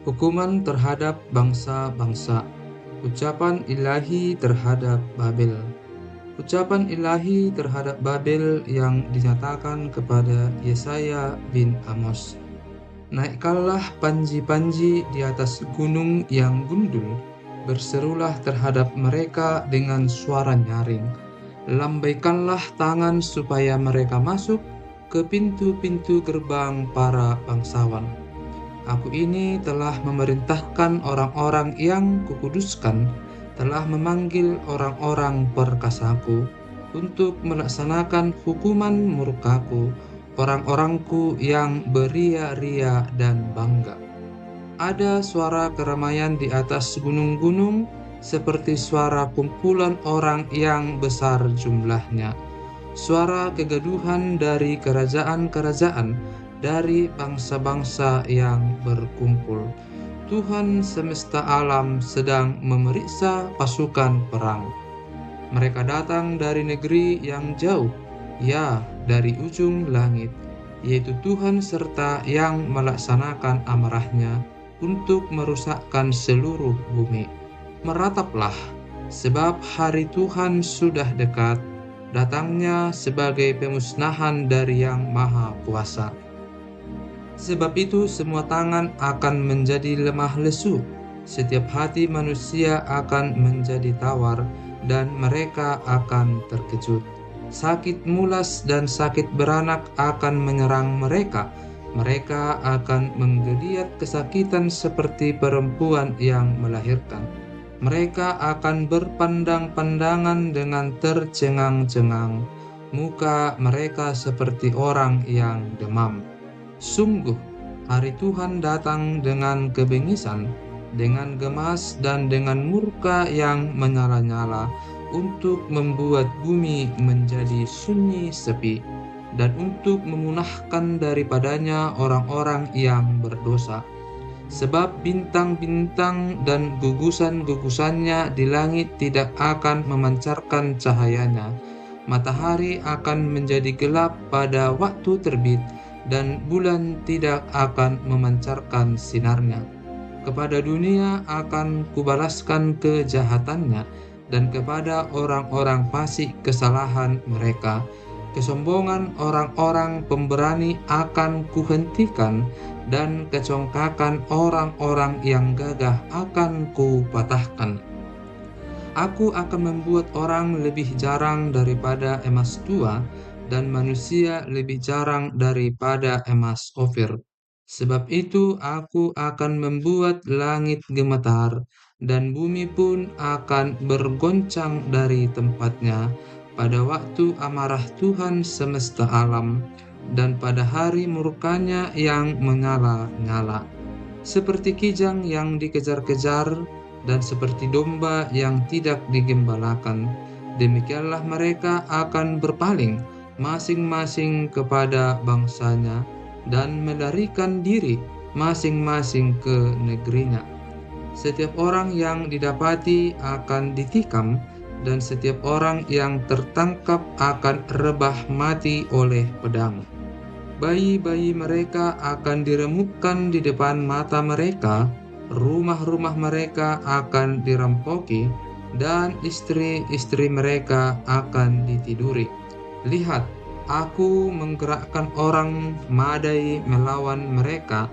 Hukuman terhadap bangsa-bangsa. Ucapan ilahi terhadap Babel. Ucapan ilahi terhadap Babel yang dinyatakan kepada Yesaya bin Amos. Naikkanlah panji-panji di atas gunung yang gundul, berserulah terhadap mereka dengan suara nyaring. Lambaikanlah tangan supaya mereka masuk ke pintu-pintu gerbang para bangsawan. Aku ini telah memerintahkan orang-orang yang kukuduskan, telah memanggil orang-orang perkasaku untuk melaksanakan hukuman murkaku, orang-orangku yang beria-ria dan bangga. Ada suara keramaian di atas gunung-gunung, seperti suara kumpulan orang yang besar jumlahnya. Suara kegaduhan dari kerajaan-kerajaan, dari bangsa-bangsa yang berkumpul. Tuhan semesta alam sedang memeriksa pasukan perang. Mereka datang dari negeri yang jauh, ya, dari ujung langit, yaitu Tuhan serta yang melaksanakan amarahnya untuk merusakkan seluruh bumi. Merataplah, sebab hari Tuhan sudah dekat, datangnya sebagai pemusnahan dari Yang Maha Kuasa. Sebab itu semua tangan akan menjadi lemah lesu, setiap hati manusia akan menjadi tawar, dan mereka akan terkejut. Sakit mulas dan sakit beranak akan menyerang mereka. Mereka akan menggeliat kesakitan seperti perempuan yang melahirkan. Mereka akan berpandang-pandangan dengan tercengang-cengang. Muka mereka seperti orang yang demam. Sungguh, hari Tuhan datang dengan kebengisan, dengan gemas dan dengan murka yang menyala-nyala, untuk membuat bumi menjadi sunyi sepi, dan untuk memunahkan daripadanya orang-orang yang berdosa. Sebab bintang-bintang dan gugusan-gugusannya di langit tidak akan memancarkan cahayanya. Matahari akan menjadi gelap pada waktu terbit, dan bulan tidak akan memancarkan sinarnya. Kepada dunia akan kubalaskan kejahatannya, dan kepada orang-orang fasik kesalahan mereka. Kesombongan orang-orang pemberani akan kuhentikan, dan kecongkakan orang-orang yang gagah akan kupatahkan. Aku akan membuat orang lebih jarang daripada emas tua, dan manusia lebih jarang daripada emas Ofir. Sebab itu aku akan membuat langit gemetar, dan bumi pun akan bergoncang dari tempatnya pada waktu amarah Tuhan semesta alam, dan pada hari murkanya yang menyala-nyala. Seperti kijang yang dikejar-kejar, dan seperti domba yang tidak digembalakan, demikianlah mereka akan berpaling, masing-masing kepada bangsanya, dan melarikan diri masing-masing ke negerinya. Setiap orang yang didapati akan ditikam, dan setiap orang yang tertangkap akan rebah mati oleh pedang. Bayi-bayi mereka akan diremukkan di depan mata mereka, rumah-rumah mereka akan dirampoki, dan istri-istri mereka akan ditiduri. Lihat, aku menggerakkan orang Madai melawan mereka,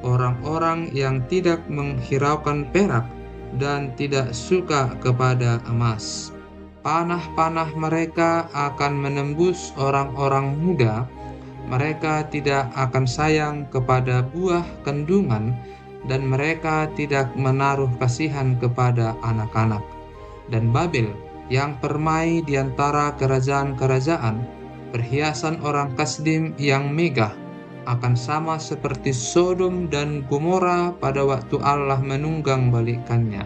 orang-orang yang tidak menghiraukan perak dan tidak suka kepada emas. Panah-panah mereka akan menembus orang-orang muda. Mereka tidak akan sayang kepada buah kandungan, dan mereka tidak menaruh kasihan kepada anak-anak. Dan Babel, yang permai di antara kerajaan-kerajaan, perhiasan orang Kasdim yang megah, akan sama seperti Sodom dan Gomora pada waktu Allah menunggang balikannya.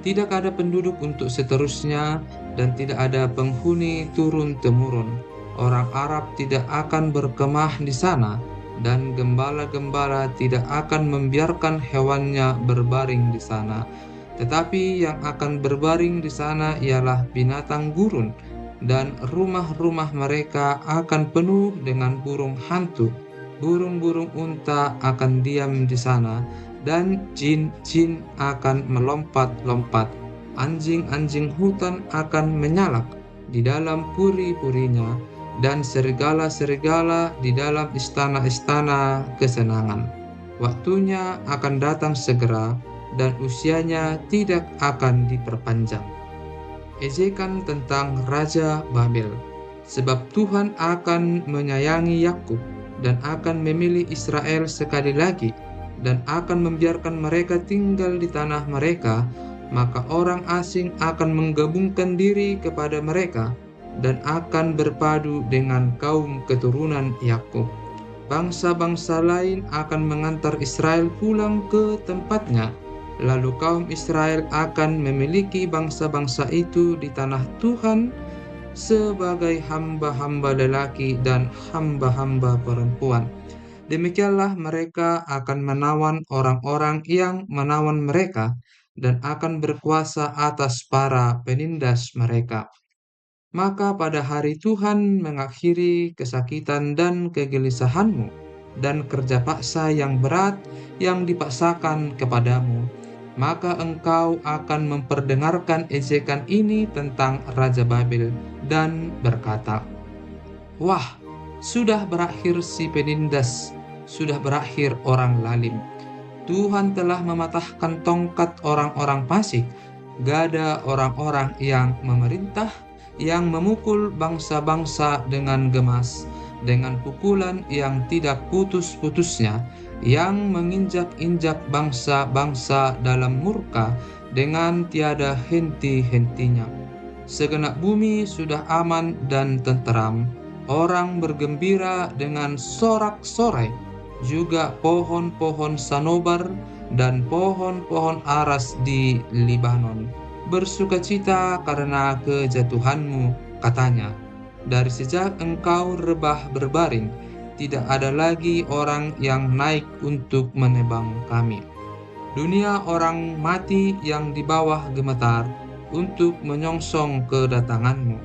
Tidak ada penduduk untuk seterusnya, dan tidak ada penghuni turun-temurun. Orang Arab tidak akan berkemah di sana, dan gembala-gembala tidak akan membiarkan hewannya berbaring di sana. Tetapi yang akan berbaring di sana ialah binatang gurun, dan rumah-rumah mereka akan penuh dengan burung hantu. Burung-burung unta akan diam di sana, dan jin-jin akan melompat-lompat. Anjing-anjing hutan akan menyalak di dalam puri-purinya, dan serigala-serigala di dalam istana-istana kesenangan. Waktunya akan datang segera, dan usianya tidak akan diperpanjang. Ejekan tentang Raja Babel. Sebab Tuhan akan menyayangi Yakub dan akan memilih Israel sekali lagi, dan akan membiarkan mereka tinggal di tanah mereka, maka orang asing akan menggabungkan diri kepada mereka dan akan berpadu dengan kaum keturunan Yakub. Bangsa-bangsa lain akan mengantar Israel pulang ke tempatnya. Lalu kaum Israel akan memiliki bangsa-bangsa itu di tanah Tuhan sebagai hamba-hamba lelaki dan hamba-hamba perempuan. Demikianlah mereka akan menawan orang-orang yang menawan mereka dan akan berkuasa atas para penindas mereka. Maka pada hari Tuhan mengakhiri kesakitan dan kegelisahanmu dan kerja paksa yang berat yang dipaksakan kepadamu. Maka engkau akan memperdengarkan ejekan ini tentang Raja Babel dan berkata, "Wah, sudah berakhir si penindas, sudah berakhir orang lalim. Tuhan telah mematahkan tongkat orang-orang fasik, gada orang-orang yang memerintah, yang memukul bangsa-bangsa dengan gemas, dengan pukulan yang tidak putus-putusnya, yang menginjak-injak bangsa-bangsa dalam murka dengan tiada henti-hentinya. Segenap bumi sudah aman dan tenteram, orang bergembira dengan sorak-sorai, juga pohon-pohon sanobar dan pohon-pohon aras di Libanon bersukacita karena kejatuhanmu," katanya. "Dari sejak engkau rebah berbaring, tidak ada lagi orang yang naik untuk menebang kami. Dunia orang mati yang di bawah gemetar untuk menyongsong kedatanganmu.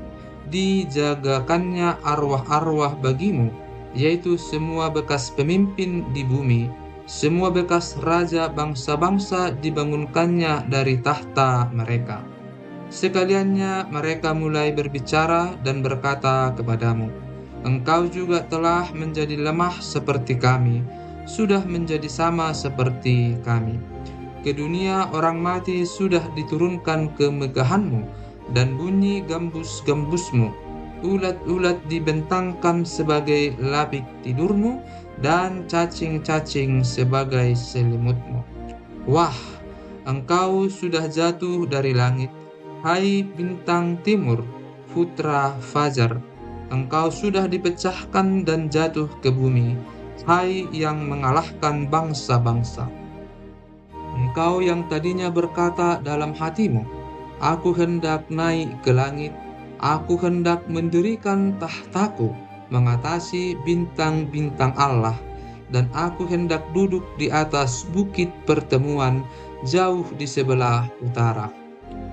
Dijagakannya arwah-arwah bagimu, yaitu semua bekas pemimpin di bumi. Semua bekas raja bangsa-bangsa dibangunkannya dari tahta mereka. Sekaliannya mereka mulai berbicara dan berkata kepadamu, 'Engkau juga telah menjadi lemah seperti kami, sudah menjadi sama seperti kami. Ke dunia orang mati sudah diturunkan kemegahanmu, dan bunyi gambus-gambusmu. Ulat-ulat dibentangkan sebagai labik tidurmu, dan cacing-cacing sebagai selimutmu. Wah, engkau sudah jatuh dari langit, hai bintang timur, putra fajar. Engkau sudah dipecahkan dan jatuh ke bumi, hai yang mengalahkan bangsa-bangsa. Engkau yang tadinya berkata dalam hatimu, 'Aku hendak naik ke langit, aku hendak mendirikan tahtaku mengatasi bintang-bintang Allah, dan aku hendak duduk di atas bukit pertemuan jauh di sebelah utara.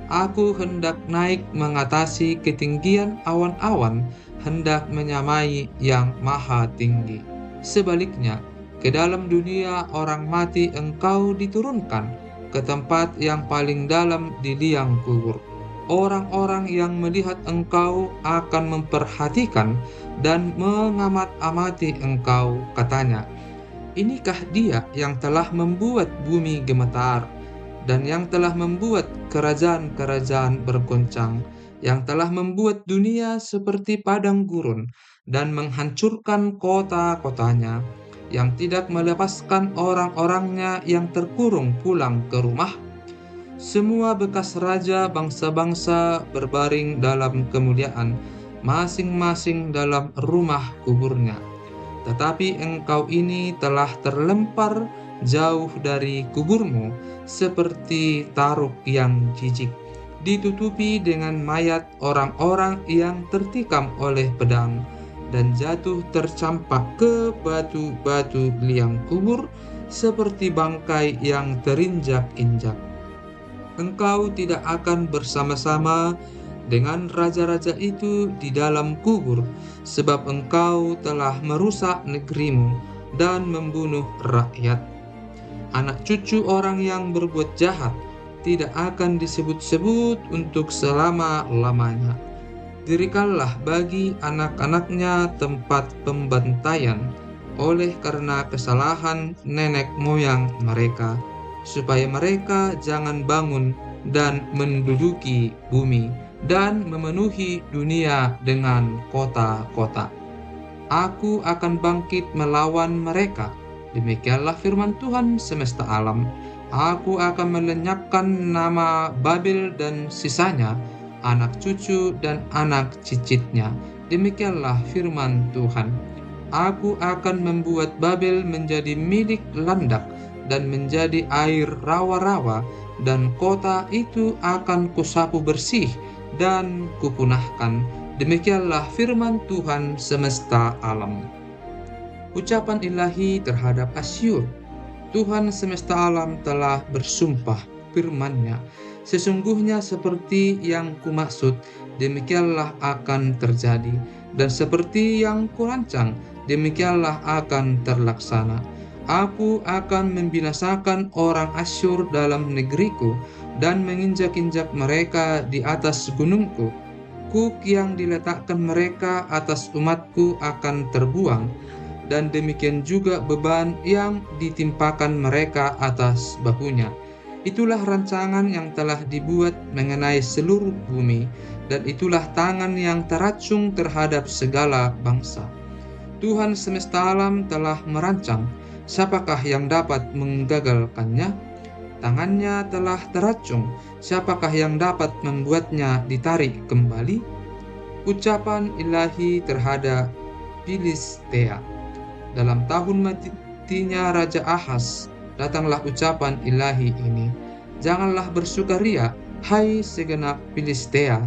Aku hendak naik mengatasi ketinggian awan-awan, hendak menyamai yang maha tinggi.' Sebaliknya, ke dalam dunia orang mati engkau diturunkan, ke tempat yang paling dalam di liang kubur. Orang-orang yang melihat engkau akan memperhatikan dan mengamat-amati engkau, katanya, 'Inikah dia yang telah membuat bumi gemetar, dan yang telah membuat kerajaan-kerajaan bergoncang, yang telah membuat dunia seperti padang gurun, dan menghancurkan kota-kotanya, yang tidak melepaskan orang-orangnya yang terkurung pulang ke rumah?' Semua bekas raja bangsa-bangsa berbaring dalam kemuliaan, masing-masing dalam rumah kuburnya. Tetapi engkau ini telah terlempar jauh dari kuburmu, seperti taruk yang jijik, ditutupi dengan mayat orang-orang yang tertikam oleh pedang, dan jatuh tercampak ke batu-batu liang kubur, seperti bangkai yang terinjak-injak. Engkau tidak akan bersama-sama dengan raja-raja itu di dalam kubur, sebab engkau telah merusak negerimu dan membunuh rakyat. anak cucu orang yang berbuat jahat tidak akan disebut-sebut untuk selama-lamanya. Dirikanlah bagi anak-anaknya tempat pembantaian oleh karena kesalahan nenek moyang mereka, supaya mereka jangan bangun dan menduduki bumi dan memenuhi dunia dengan kota-kota. Aku akan bangkit melawan mereka. Demikianlah firman Tuhan semesta alam. Aku akan melenyapkan nama Babel dan sisanya, anak cucu dan anak cicitnya. Demikianlah firman Tuhan. Aku akan membuat Babel menjadi milik landak dan menjadi air rawa-rawa, dan kota itu akan kusapu bersih dan kupunahkan. Demikianlah firman Tuhan semesta alam. Ucapan ilahi terhadap Asyur. Tuhan semesta alam telah bersumpah firman-Nya, sesungguhnya seperti yang kumaksud, demikianlah akan terjadi, dan seperti yang kurancang, demikianlah akan terlaksana. Aku akan membinasakan orang Asyur dalam negeriku, dan menginjak-injak mereka di atas gunungku. Kuk yang diletakkan mereka atas umatku akan terbuang, dan demikian juga beban yang ditimpakan mereka atas bahunya. Itulah rancangan yang telah dibuat mengenai seluruh bumi, dan itulah tangan yang teracung terhadap segala bangsa. Tuhan semesta alam telah merancang, siapakah yang dapat menggagalkannya? Tangannya telah teracung, siapakah yang dapat membuatnya ditarik kembali? Ucapan ilahi terhadap Filistea. Dalam tahun matinya Raja Ahaz, datanglah ucapan ilahi ini. Janganlah bersukaria, hai segenap Filistea,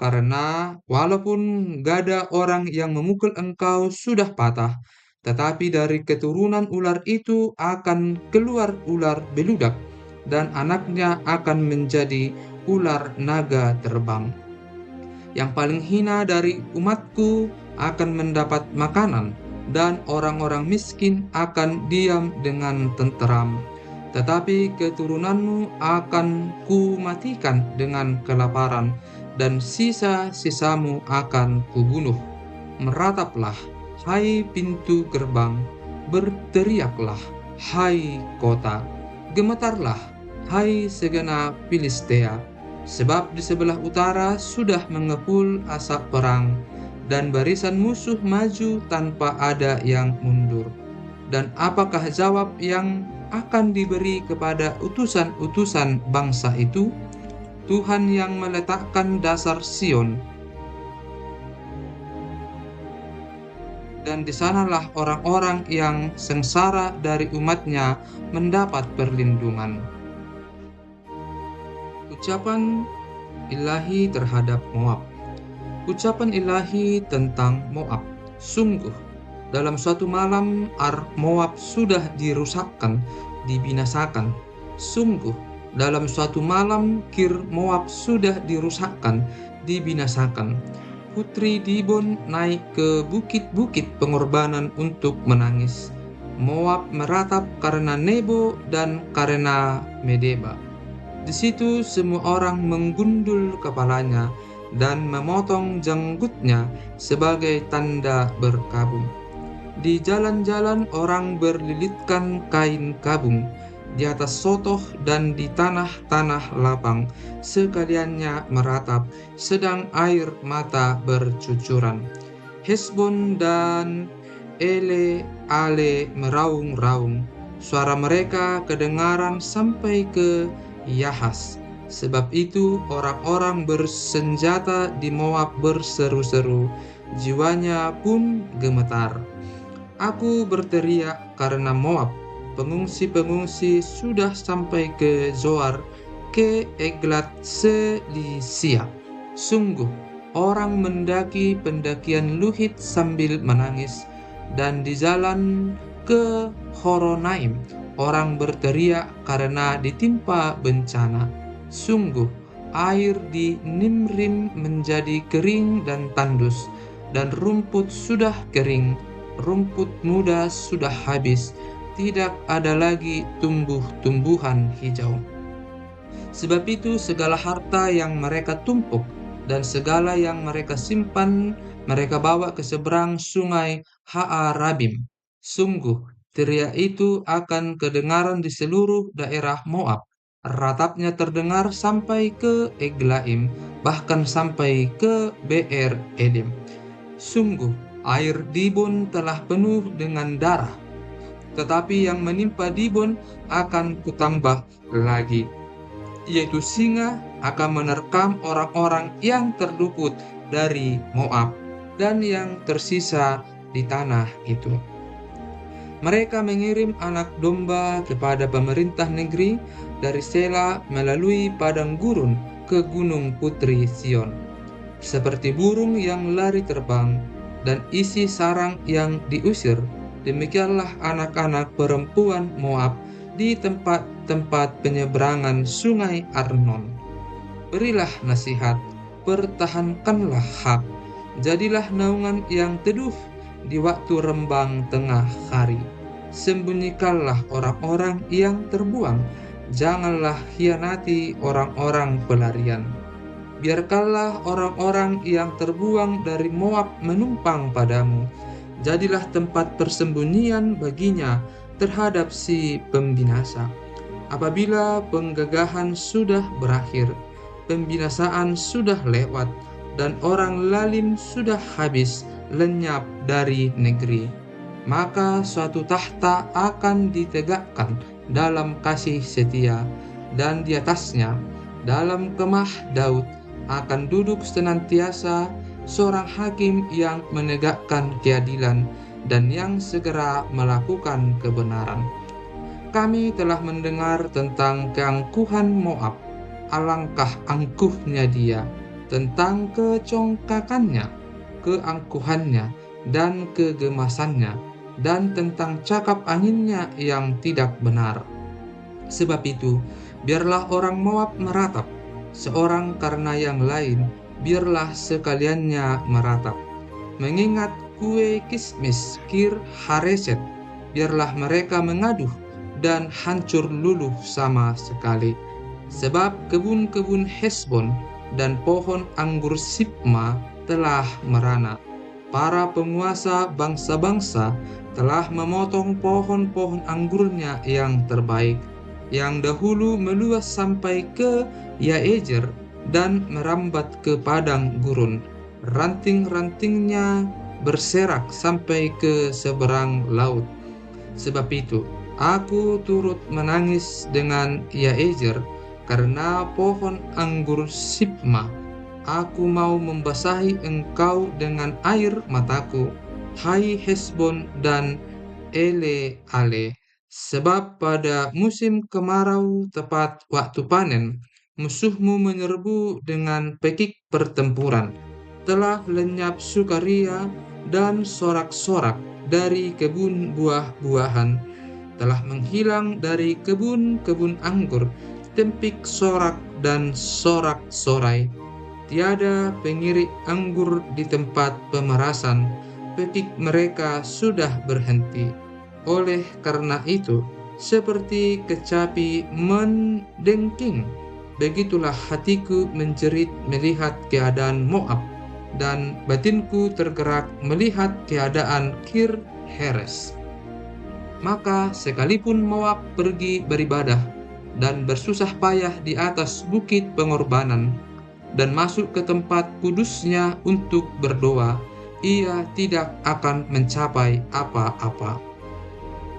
karena walaupun gada orang yang memukul engkau sudah patah, tetapi dari keturunan ular itu akan keluar ular beludak, dan anaknya akan menjadi ular naga terbang. Yang paling hina dari umatku akan mendapat makanan, dan orang-orang miskin akan diam dengan tenteram. Tetapi keturunanmu akan kumatikan dengan kelaparan, dan sisa-sisamu akan kubunuh. Merataplah, hai pintu gerbang, berteriaklah, hai kota, gemetarlah, hai segenap Filistea, sebab di sebelah utara sudah mengepul asap perang, dan barisan musuh maju tanpa ada yang mundur. Dan apakah jawab yang akan diberi kepada utusan-utusan bangsa itu? Tuhan yang meletakkan dasar Sion, dan di sanalah orang-orang yang sengsara dari umatnya mendapat perlindungan. Ucapan ilahi terhadap Moab. Ucapan ilahi tentang Moab. Sungguh, dalam suatu malam Moab sudah dirusakkan, dibinasakan. Sungguh, dalam suatu malam Kir Moab sudah dirusakkan, dibinasakan. Putri Dibon naik ke bukit-bukit pengorbanan untuk menangis. Moab meratap karena Nebo dan karena Medeba. Di situ semua orang menggundul kepalanya dan memotong janggutnya sebagai tanda berkabung. Di jalan-jalan orang berlilitkan kain kabung, di atas sotoh dan di tanah-tanah lapang, sekaliannya meratap, sedang air mata bercucuran. Hesbon dan Eleale meraung-raung, suara mereka kedengaran sampai ke Yahas. Sebab itu orang-orang bersenjata di Moab berseru-seru, jiwanya pun gemetar. Aku berteriak karena Moab, pengungsi-pengungsi sudah sampai ke Zoar, ke Eglat Selisia. Sungguh, orang mendaki pendakian Luhit sambil menangis, dan di jalan ke Horonaim, orang berteriak karena ditimpa bencana. Sungguh, air di Nimrim menjadi kering dan tandus, dan rumput sudah kering, rumput muda sudah habis, tidak ada lagi tumbuh-tumbuhan hijau. Sebab itu segala harta yang mereka tumpuk dan segala yang mereka simpan, mereka bawa ke seberang sungai Haarabim. Sungguh, teriak itu akan kedengaran di seluruh daerah Moab. Ratapnya terdengar sampai ke Eglaim, bahkan sampai ke Beer Edem. Sungguh, air Dibon telah penuh dengan darah, tetapi yang menimpa Dibon akan kutambah lagi, yaitu singa akan menerkam orang-orang yang terluput dari Moab dan yang tersisa di tanah itu. Mereka mengirim anak domba kepada pemerintah negeri dari Sela melalui padang gurun ke gunung putri Sion. Seperti burung yang lari terbang dan isi sarang yang diusir, demikianlah anak-anak perempuan Moab di tempat-tempat penyeberangan sungai Arnon. Berilah nasihat, pertahankanlah hak, jadilah naungan yang teduh di waktu rembang tengah hari. Sembunyikanlah orang-orang yang terbuang, janganlah hianati orang-orang pelarian. Biarkanlah orang-orang yang terbuang dari Moab menumpang padamu. Jadilah tempat persembunyian baginya terhadap si pembinasa. Apabila penggagahan sudah berakhir, pembinasaan sudah lewat, dan orang lalim sudah habis lenyap dari negeri, maka suatu tahta akan ditegakkan dalam kasih setia, dan di atasnya, dalam kemah Daud, akan duduk senantiasa seorang hakim yang menegakkan keadilan dan yang segera melakukan kebenaran. Kami telah mendengar tentang keangkuhan Moab, alangkah angkuhnya dia, tentang kecongkakannya, keangkuhannya, dan kegemasannya, dan tentang cakap anginnya yang tidak benar. Sebab itu, biarlah orang Moab meratap, seorang karena yang lain, biarlah sekaliannya meratap. Mengingat kue kismis Kir Hareset, biarlah mereka mengaduh dan hancur luluh sama sekali. Sebab kebun-kebun Hesbon dan pohon anggur Sibma telah merana. Para penguasa bangsa-bangsa telah memotong pohon-pohon anggurnya yang terbaik, yang dahulu meluas sampai ke Yaezer dan merambat ke padang gurun. Ranting-rantingnya berserak sampai ke seberang laut. Sebab itu, aku turut menangis dengan Yaezer karena pohon anggur Sibma. Aku mau membasahi engkau dengan air mataku, hai Hesbon dan Eleale. Sebab pada musim kemarau tepat waktu panen, musuhmu menyerbu dengan pekik pertempuran. Telah lenyap sukaria dan sorak-sorak dari kebun buah-buahan. Telah menghilang dari kebun-kebun anggur, tempik sorak dan sorak-sorai. Tiada pengirik anggur di tempat pemerasan, pekik mereka sudah berhenti. Oleh karena itu, seperti kecapi mendengking, begitulah hatiku menjerit melihat keadaan Moab, dan batinku tergerak melihat keadaan Kir Heres. Maka sekalipun Moab pergi beribadah dan bersusah payah di atas bukit pengorbanan, dan masuk ke tempat kudusnya untuk berdoa, ia tidak akan mencapai apa-apa.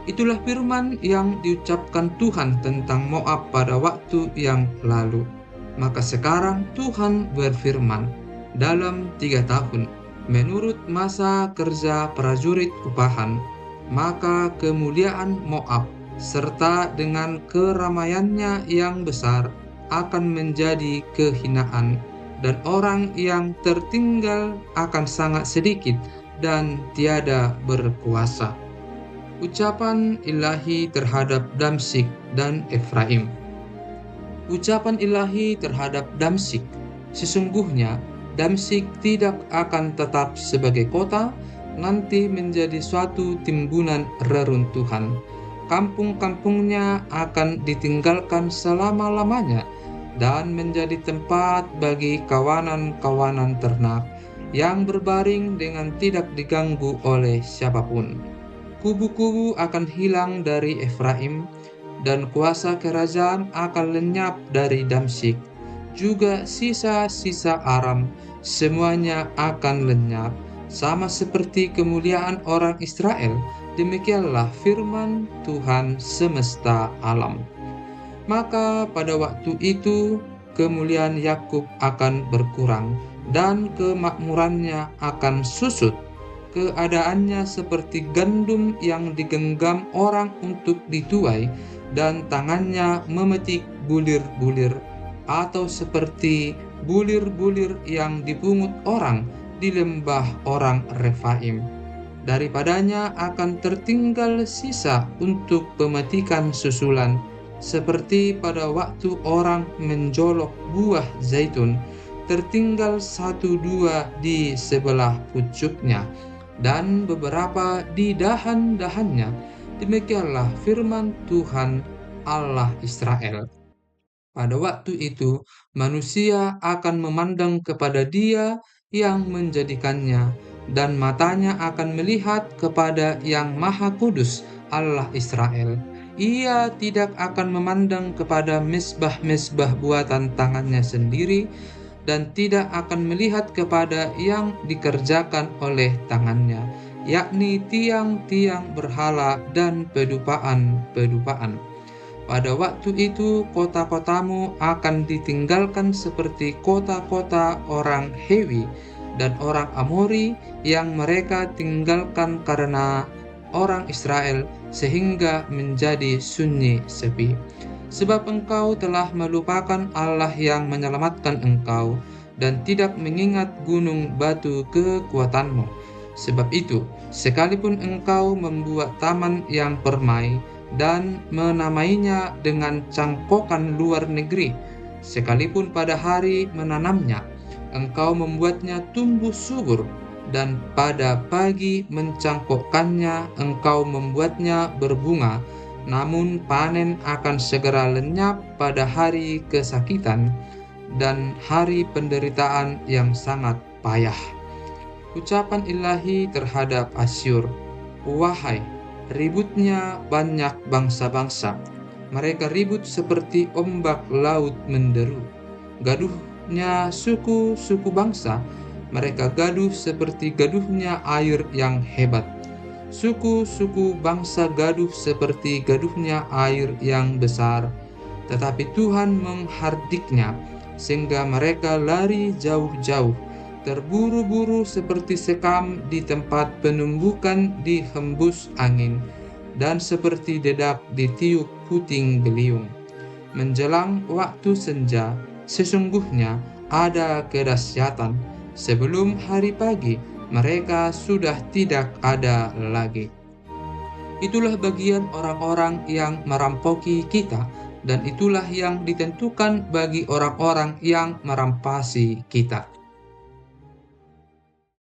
Itulah firman yang diucapkan Tuhan tentang Moab pada waktu yang lalu. Maka sekarang Tuhan berfirman, dalam 3 tahun, menurut masa kerja prajurit upahan, maka kemuliaan Moab, serta dengan keramaiannya yang besar, akan menjadi kehinaan, dan orang yang tertinggal akan sangat sedikit dan tiada berkuasa. Ucapan ilahi terhadap Damsyik dan Efraim. Ucapan ilahi terhadap Damsyik, sesungguhnya Damsyik tidak akan tetap sebagai kota, nanti menjadi suatu timbunan reruntuhan. kampung-kampungnya akan ditinggalkan selama-lamanya dan menjadi tempat bagi kawanan-kawanan ternak yang berbaring dengan tidak diganggu oleh siapapun. Kubu-kubu akan hilang dari Efraim, dan kuasa kerajaan akan lenyap dari Damsyik. Juga sisa-sisa Aram, semuanya akan lenyap, sama seperti kemuliaan orang Israel. Demikianlah firman Tuhan semesta alam. Maka pada waktu itu kemuliaan Yakub akan berkurang dan kemakmurannya akan susut. Keadaannya seperti gandum yang digenggam orang untuk dituai dan tangannya memetik bulir-bulir, atau seperti bulir-bulir yang dipungut orang di lembah orang Refaim. Daripadanya akan tertinggal sisa untuk pemetikan susulan, seperti pada waktu orang menjolok buah zaitun, tertinggal 1-2 di sebelah pucuknya, dan beberapa di dahan-dahannya. Demikianlah firman Tuhan Allah Israel. Pada waktu itu, manusia akan memandang kepada Dia yang menjadikannya, dan matanya akan melihat kepada Yang Maha Kudus, Allah Israel. Ia tidak akan memandang kepada mesbah-mesbah buatan tangannya sendiri, dan tidak akan melihat kepada yang dikerjakan oleh tangannya, yakni tiang-tiang berhala dan pedupaan-pedupaan. Pada waktu itu kota-kotamu akan ditinggalkan seperti kota-kota orang Hewi dan orang Amori yang mereka tinggalkan karena orang Israel, sehingga menjadi sunyi sepi. Sebab engkau telah melupakan Allah yang menyelamatkan engkau, dan tidak mengingat gunung batu kekuatanmu. Sebab itu, sekalipun engkau membuat taman yang permai dan menamainya dengan cangkokan luar negeri, sekalipun pada hari menanamnya, engkau membuatnya tumbuh subur, dan pada pagi mencangkokkannya engkau membuatnya berbunga, namun panen akan segera lenyap pada hari kesakitan dan hari penderitaan yang sangat payah. Ucapan ilahi terhadap Asyur. Wahai, ributnya banyak bangsa-bangsa, mereka ribut seperti ombak laut menderu. Gaduhnya suku-suku bangsa, mereka gaduh seperti gaduhnya air yang hebat. Suku-suku bangsa gaduh seperti gaduhnya air yang besar, tetapi Tuhan menghardiknya, sehingga mereka lari jauh-jauh, terburu-buru seperti sekam di tempat penumbukan dihembus angin, dan seperti dedak ditiup puting beliung. Menjelang waktu senja, sesungguhnya ada kedahsyatan. Sebelum hari pagi, mereka sudah tidak ada lagi. Itulah bagian orang-orang yang merampoki kita, dan itulah yang ditentukan bagi orang-orang yang merampasi kita.